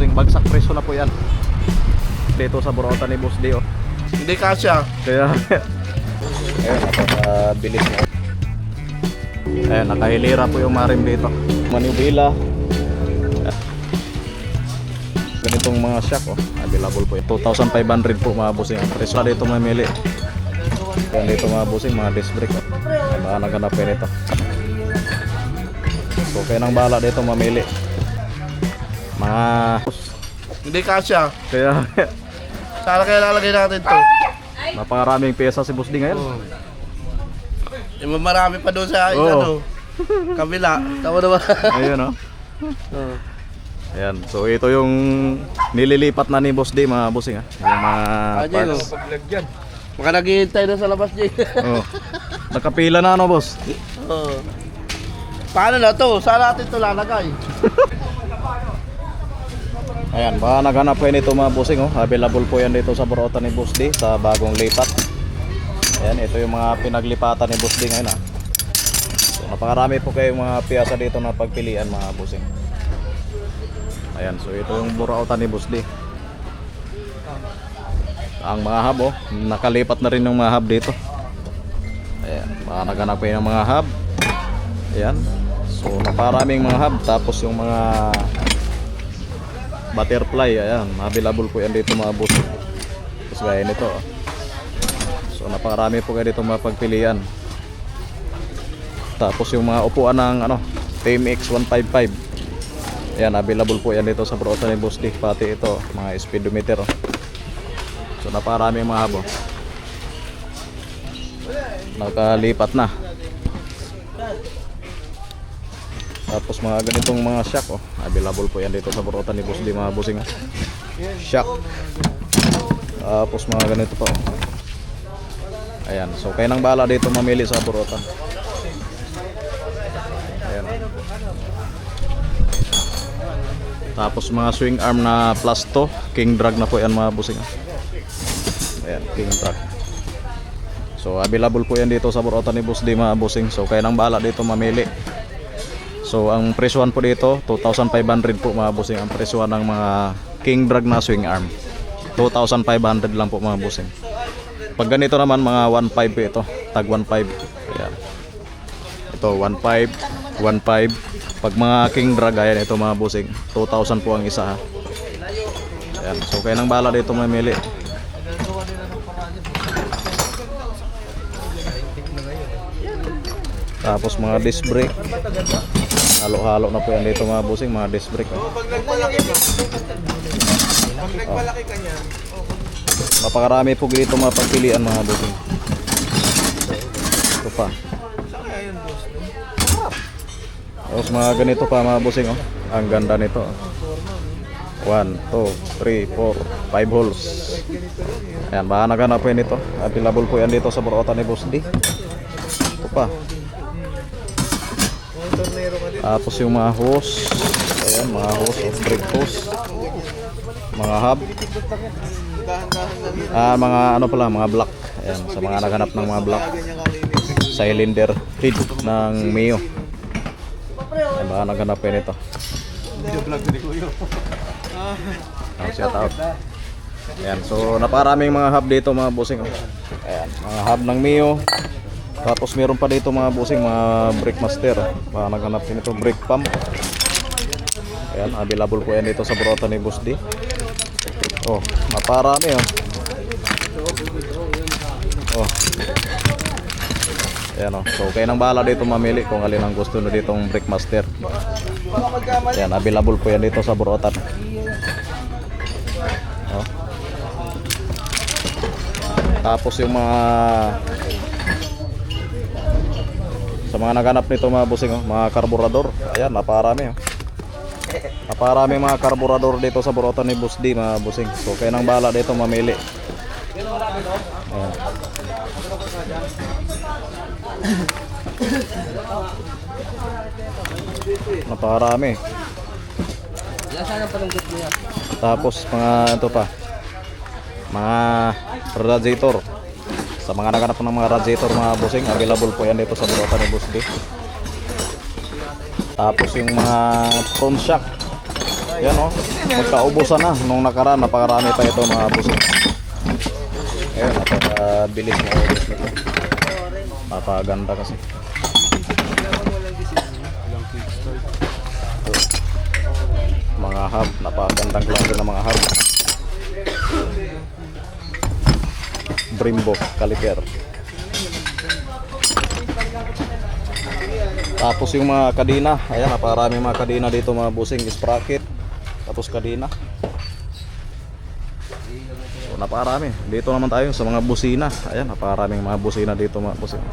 bossing. Bagsak presyo na po yan dito sa burautan ni Boss D, oh. Hindi kasya. Kaya ayun, napakabilis na. Ayan, nakahilira po yung marim dito. Manubila. Ganitong mga shock, oh. Available po yun. 2,500 po mga bossing. Ang presyo dito mamili. Kaya dito mga bossing, mga disc brake, oh. Baka naganapin ito. So kaya nang bala dito mamili. Mga Hindi kasya. kaya Sana kaya lalagay natin to. napakaraming pyesa si Boss D ngayon. Yung marami pa doon sa Oo. kabila. Tama naman. Ayun, oh. Ayan, so ito yung nililipat na ni Boss D mga bossing, ah. Yung mga Ajay, parts. Baka naghihintay na sa labas, Jay. Oh. Nakapila na ano, boss? Oo. Paano na to? Saan natin to lalagay? Ayan, baka naghanap kayo nito mga bossing, oh. Available po yan dito sa burautan ni Boss D sa bagong lipat. Ayan, ito yung mga pinaglipatan ni Boss D ngayon, ah. So napakarami po kayong mga piyasa dito na pagpilian mga bossing. Ayan, so ito yung burautan ni Boss D. Ang mga hub, oh, nakalipat na rin yung mga hub dito. Ayan, baka naghanap kayo ng mga hub. Ayan, so naparaming mga hub. Tapos yung mga butterfly, ayan, available po yan dito mga boss. Tapos gaya nito, oh. So napakarami po kayo dito mapagpilian. Tapos yung mga upuan ng ano, TMX 155, ayan, available po yan dito sa burautan ni Boss D. Pati ito, mga speedometer, oh. So napakarami mga hub, oh. Nakalipat na. Tapos mga ganitong mga shock, oh, available po yan dito sa burautan ni Boss D mga bossing, ah. Shock. Tapos mga ganito pa, oh. Ayan, so kayo nang bahala dito mamili sa burautan. Ayan. Tapos mga swing arm na plus to, king drag na po yan mga bossing, ah. Ayan, king drag. So available po yan dito sa burautan ni Boss D mga bossing. So kayo nang bahala dito mamili. So ang presyohan po dito 2,500 po mga bossing. Ang presyohan ng mga king drag na swing arm 2,500 lang po mga bossing. Pag ganito naman mga 1,500 po ito. Tag 1,500. Ayan. Ito 1,500, 1,500. Pag mga king drag, ayan, ito mga bossing 2,000 po ang isa, ha. Ayan. So kayo nang bahala dito mamili. Tapos mga disc brake, halo-halo na po yan dito mga bossing, mga disc brake, oh. Napakarami po dito mga pagpilian mga bossing. Ito pa. Tapos mga ganito pa mga bossing, oh. Ang ganda nito, oh. 1, 2, 3, 4, 5 holes. Ayan, baka naghanap po yan ito. Available po yan dito sa burautan ni Boss D. Ito pa. Tapos yung mga hose, ayan, mga hose, brake hose, mga hub, mga ano pala, mga block. Ayan, sa mga naghanap ng mga block, cylinder head ng Mio. Ayan, baka naghanap yun ito. Shout out. Ayan, so naparaming mga hub dito mga bossing, oh. Ayan, mga hub ng Mio. Tapos meron pa dito mga bossing, mga brake master, mga naghanap din ito, brake pump. Ayan, available po yan dito sa burautan ni Boss D. Oh, naparami, oh. Oh. Ayan, oh. So kayo nang bahala dito mamili kung alin ang gusto nyo ditong brake master. Ayan, available po yan dito sa burautan. Oh. Tapos yung mga sa mga naghanap nito mga bossing, oh, mga karburador. Ayan, naparami, oh. Naparami mga karburador dito sa burautan ni Boss D mga bossing. So kayo nang bahala dito mamili. Ayan. Naparami. Tapos mga ito pa, mga radiator. Sa mga naghanap ng mga radiator mga bossing, available po yan dito sa burautan ni Boss D. Tapos yung mga front shock, Yan o, magkaubusan na. Nung nakaraan, napakarami pa ito mga bossing. Ayan, napakabilis na ubos nito. Napaganda kasi. Mga hub, napagandang klase ng mga hub. Brembo caliper. Tapos yung mga kadena, ayan, napakarami mga kadena dito mga bossing, sprocket, tapos kadena. So, napakarami. Dito naman tayo sa mga busina. Ayan, napakaraming mga busina dito mga bossing.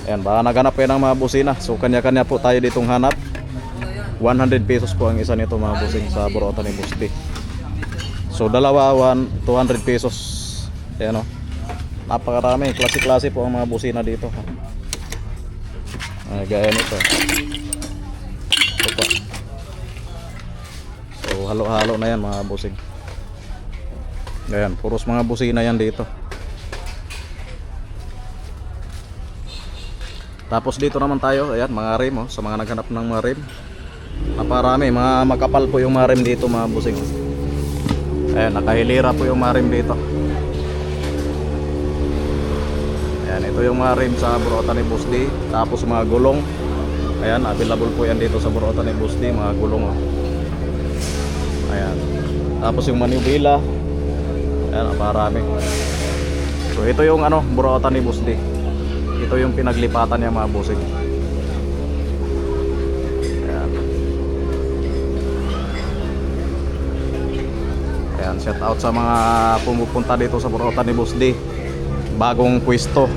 Ayan, baka naghanap kayo ng mga busina. So kanya-kanya po tayo ditong hanap. 100 pesos po ang isa nito mga bossing sa Burautan ni Boss D. So dalawa 200 pesos. Ayan o. Napakarami, klase-klase po ang mga busina dito. Ay, gaya nito. Ito pa. So halo-halo na yan mga bossing. Ayan, puros mga busina yan dito. Tapos dito naman tayo, ayan, mga rim oh, sa mga naghanap ng mga rim. Naparami, mga makapal po yung mga rim dito mga bossing. Ayan, nakahilira po yung mga rim dito. Ayan, ito yung mga rim sa Burautan ni Boss D. Tapos mga gulong. Ayan, available po yan dito sa Burautan ni Boss D, mga gulong oh. Ayan. Tapos yung manubila. Ayan, naparami. So ito yung ano, Burautan ni Boss D. Ito yung pinaglipatan niya mga bossing. Ayan. Ayan, shout out sa mga pumupunta dito sa Burautan ni Boss D. Bagong pwesto.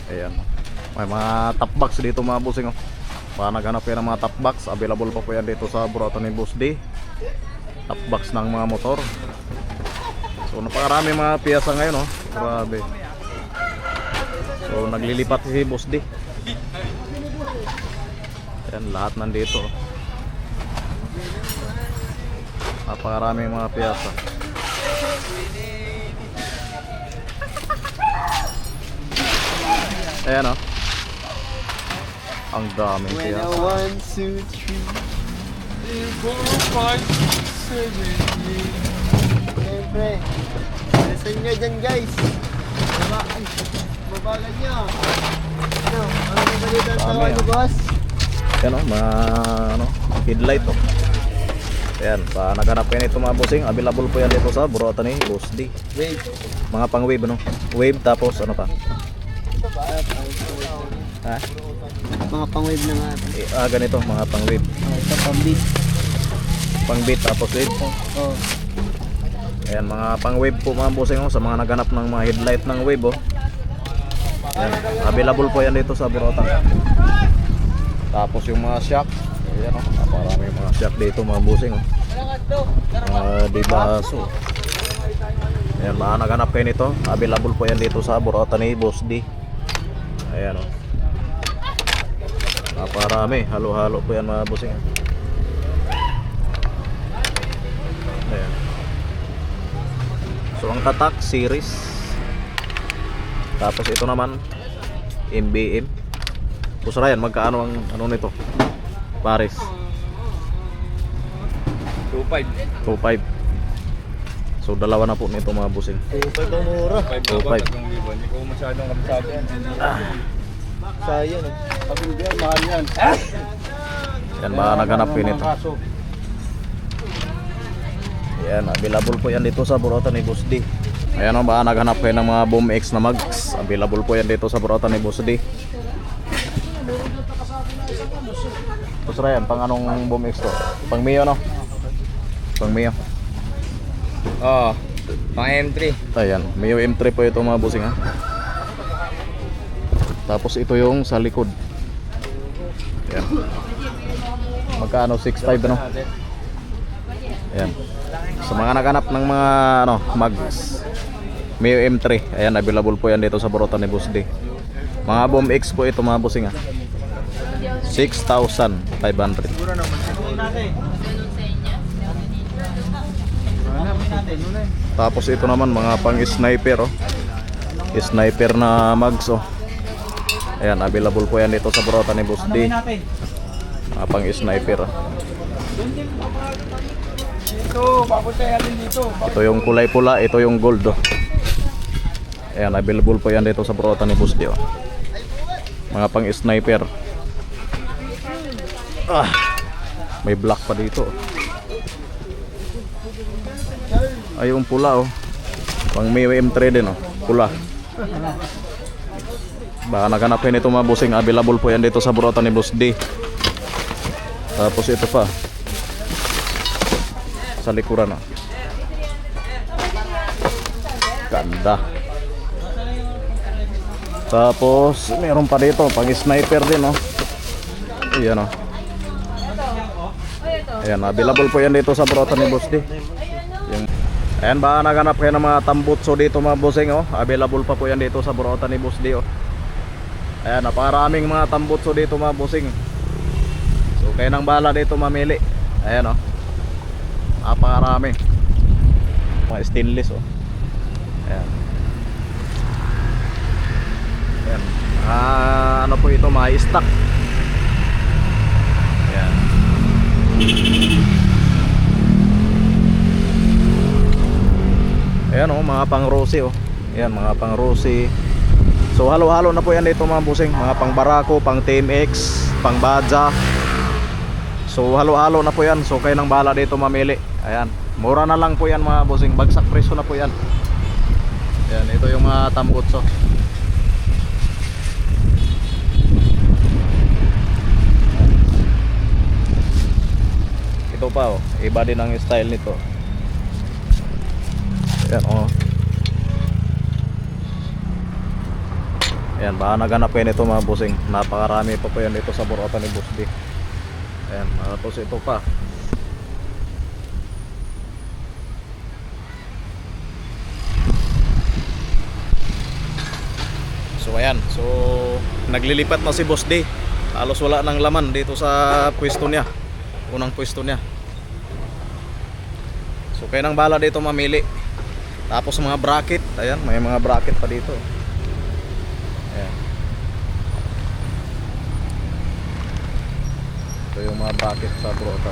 Ayan. May mga top box dito mga bossing oh. Baka naghanap yan ng mga top box, available pa po yan dito sa Burautan ni Boss D. Top box ng mga motor. So napakarami mga piyasa ngayon oh. Grabe. So naglilipat si Boss D. Yan, lahat nandito oh. Napakarami mga piyasa. Ayan oh. Ang daming When piyasa. 1, 2, 3 4, 5, 6, 7, 8. Siyempre, listen nyo dyan guys. Babagan nyo. Ano ba balita ang tawa nyo boss? Yan o, mga ano, headlight o. Ayan, pa naghanap kayo nito mga bossing. Available po yan dito sa Burautan ni Boss D. Wait. Mga pang wave ano. Wave tapos ano pa? Ha? Mga pang-wave na nga. Ganito, mga pang wave. Ito pang-beat. Pang beat tapos wave. Oh. Ayan, mga pang wave po mga bossing o. Sa mga naghanap ng mga headlight ng wave o. Ayan, available po yan dito sa Burautan. Tapos yung mga shock. Ayan o, naparami mga shock dito mga bossing o. Dibaso. Ayan, mga naghanap kayo nito. Available po yan dito sa Burautan ni Boss D. Ayan o. Naparami, halo-halo po yan mga bossing. Ayan. So ang tatak series. Tapos ito naman MBM. Boss Ryan, magkaano ang ano nito? Pares 2.5. 2.5. So dalawa na po nito mga bossing. 2.5 ang mura. 2.5. Hindi ko masyadong kabisado yan. Sayang eh. Pag-hindi yan, mahal yan. Yan, baka naghanap kayo nito. Yan, available po yan dito sa Burautan ni Boss D. Ayan o, baka naghanap kayo ng mga Boom X na mags. Available po yan dito sa Burautan ni Boss D. Boss Ryan, pang anong Boom X to? Pang Mio no? Pang Mio. Oo. Pang M3. Ayan, Mio M3 po ito mga bossing ha. Tapos ito yung sa likod. Ayan. Magkano? 6.5 ano? Ayan. Sa mga naghanap ng mga ano, mags. Mio M3. Ayan, available po yan dito sa Burautan ni Boss D. Mga Boom X po ito mga bossing ha. 6,500. Tapos ito naman mga pang sniper, oh. Sniper na mags, oh. Ayan, available po yan dito sa Burota ni Boss D. Mga pang sniper, oh. Dito, papunta natin dito. Ito yung kulay pula, ito yung gold, oh. Ayan, available po yan dito sa Burota ni Boss D, oh. Mga pang sniper. Ah, may black pa dito, oh. Ay, yung pula, oh. Pang may M3 din, oh. Pula. Baka naghanapin ito mga bossing. Available po yan dito sa Burota ni Boss D. Tapos ito pa sa likuran, oh. Ganda. Tapos meron pa dito pang sniper din, oh. Ayan, oh. Ayan, available po yan dito sa Burota ni Boss D. Yung, ayan, baka naghanap kayo ng mga tambutso dito mga bossing, oh. Available pa po yan dito sa Burota ni Boss D, oh. Ayan, napakaraming mga tambutso dito mga bossing. So kayo nang bahala dito mamili. Ayan, oh. Napakarami. Mga stainless, oh. Ayan. Ayan. Ano po ito, mga stock. Ayan. Ayan, oh, mga pang Rossi, oh. Ayan, mga pang Rossi. So halo-halo na po yan dito mga bossing. Mga pang Barako, pang TMX, pang Badja. So halo-halo na po yan. So kayo nang bahala dito mamili. Ayan, mura na lang po yan mga bossing. Bagsak presyo na po yan. Ayan, ito yung mga tambutso. Ito pa, oh. Iba din ang style nito. Ayan, oh. Ayan, baka naganapin ito mga bossing. Napakarami pa po yan dito sa Burota ni Boss D. Ayan, tapos ito pa. So ayan, so naglilipat na si Boss D. Halos wala nang laman dito sa pwesto niya. Unang pwesto niya. So kayo nang bala dito mamili. Tapos mga bracket, ayan, may mga bracket pa dito. Ayan. Ito yung mga bracket sa Burota.